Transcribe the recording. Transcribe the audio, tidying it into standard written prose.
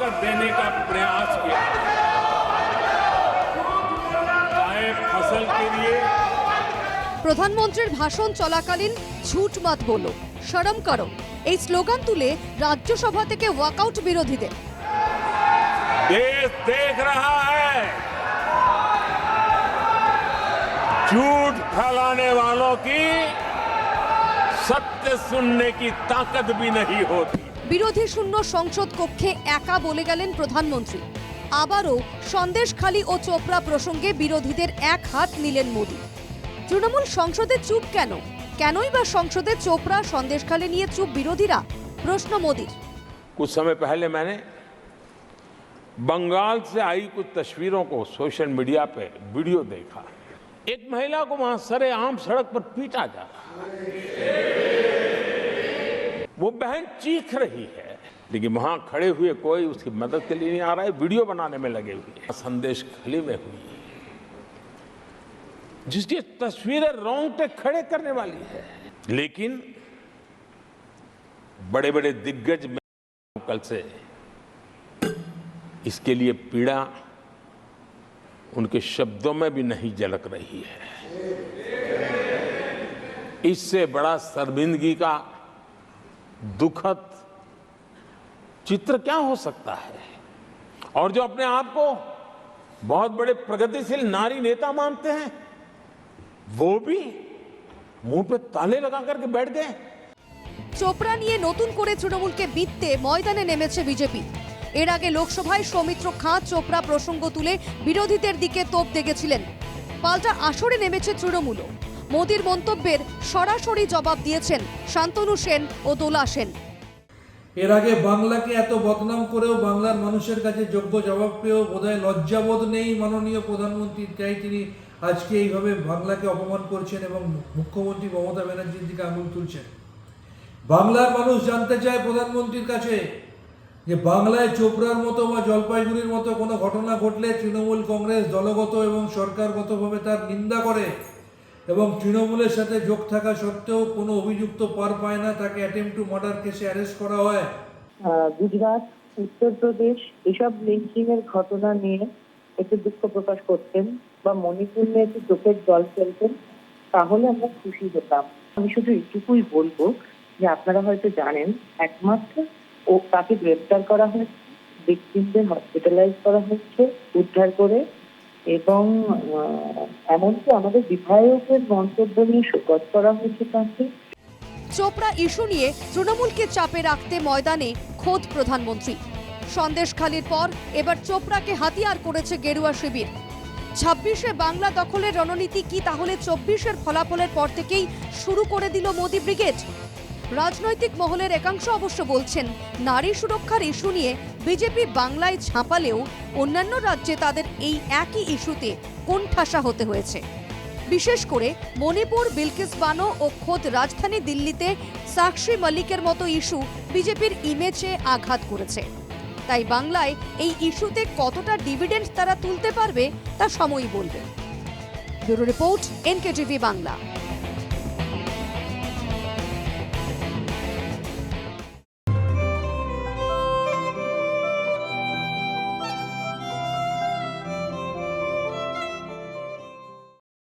कर देने का प्रयास किया, चाहे फसल के लिए। প্রধানমন্ত্রীর ভাষণ চলাকালীন ঝুট মত বলো, শরম করো এই স্লোগান তুলে রাজ্যসভা থেকে ওয়াকআউট বিরোধীদের। देश देख रहा है, झूठ फैलाने वालों की सत्य सुनने की ताकत भी नहीं होती। বিরোধী শূন্য সংসদ কক্ষে একা বলে গেলেন প্রধানমন্ত্রী। আবারও সন্দেশখালী ও চোপড়া প্রসঙ্গে বিরোধীদের এক হাত নিলেন মোদী। তৃণমূল সংসদে চুপ কেন? কেনই বা সংসদে চোপড়া সন্দেশখালী নিয়ে চুপ বিরোধীরা? প্রশ্ন মোদীর। कुछ समय पहले मैंने बंगाल से आई कुछ तस्वीरों को सोशल मीडिया पे वीडियो देखा। एक महिला को वहां सरेआम सड़क पर पीटा जा रहा है, वो बहन चीख रही है, लेकिन वहां खड़े हुए कोई उसकी मदद के लिए नहीं आ रहा है, वीडियो बनाने में लगे हुए हैं। संदेशखाली में हुई, जिसकी तस्वीरें रोंगटे खड़े करने वाली है, लेकिन बड़े बड़े दिग्गज कल से इसके लिए पीड़ा उनके शब्दों में भी नहीं झलक रही है। इससे बड़ा शर्मिंदगी का दुखद चित्र क्या हो सकता है? और जो अपने आप को बहुत बड़े प्रगतिशील नारी नेता मानते हैं, वो भी मुंह पे ताले लगा करके बैठ गए। চোপড়া নিয়ে নতুন করে তৃণমূলকে বিততে ময়দানে নেমেছে বিজেপি। এর আগে লোকসভায় সৌমিত্র খাঁ চোপড়া প্রসঙ্গ তুলে বিরোধীদের দিকে তোপ দেগেছিলেন। পাল্টা আসরে নেমেছে তৃণমূলও। মোদীর মন্তব্যের সরাসরি জবাব দিয়েছেন শান্তনু সেন ও দোলা সেন। এর আগে বাংলাকে এত বদনাম করেও বাংলার মানুষের কাছে যোগ্য জবাব পেয়েও বোধহয় লজ্জাবোধ নেই মাননীয় প্রধানমন্ত্রীর, তাই তিনি আজকে এইভাবে বাংলাকে অপমান করছেন এবং মুখ্যমন্ত্রী মমতা ব্যানার্জির দিকে আঙুল তুলছেন। বাংলার মানুষ জানতে চায় প্রধানমন্ত্রীর কাছে যে বাংলায় চোপড়ার মতো বা জলপাইগুড়ির মতো কোনো ঘটনা ঘটলে তৃণমূল কংগ্রেস দলগত এবং সরকারগতভাবে তার নিন্দা করে এবং তৃণমূলের সাথে যোগ থাকা সত্ত্বেও কোনো অভিযুক্ত পার পায় না, তাকে অ্যাটেম্প টু মার্ডার কেসে অ্যারেস্ট করা হয়। গুজরাট, উত্তরপ্রদেশ এসব লিঞ্চিং এর ঘটনা নিয়ে একটু দুঃখ প্রকাশ করতেন বা মণিপুর নিয়ে একটু চোখের জল ফেলতেন, তাহলে আমরা খুশি হতাম। আমি শুধু এইটুকুই বলবো যে আপনারা হয়তো জানেন, একমাত্র তাকে গ্রেপ্তার করা হয়েছে, ভিকটিমদের হসপিটালাইজ করা হচ্ছে উদ্ধার করে, এবং এমনকি আমাদের বিধায়কের মন্তব্য নিয়ে শোকজ করা হয়েছে তাকে। চোপড়া ইস্যু নিয়ে তৃণমূলকে চাপে রাখতে ময়দানে খোদ প্রধানমন্ত্রী। সন্দেশখালীর পর এবার চোপড়াকে হাতিয়ার করেছে গেরুয়া শিবির। 26-এ বাংলা দখলের রণনীতি কি তাহলে 24-এর ফলাফলের পর থেকেই শুরু করে দিল মোদী ব্রিগেড? রাজনৈতিক মহলের একাংশ অবশ্য বলছেন, নারী সুরক্ষার ইস্যু নিয়ে বিজেপি বাংলায় ঝাঁপালেও অন্যান্য রাজ্যে তাদের এই একই ইস্যুতে কোণঠাসা হতে হয়েছে। বিশেষ করে মণিপুর, বিলকিস বানো ও খোদ রাজধানী দিল্লিতে সাক্ষী মল্লিকের মতো ইস্যু বিজেপির ইমেজে আঘাত করেছে। তাই বাংলায় এই ইস্যুতে কতটা ডিভিডেন্ড তারা তুলতে পারবে তা সময়ই বলবে। Bureau report, NKTV Bangla.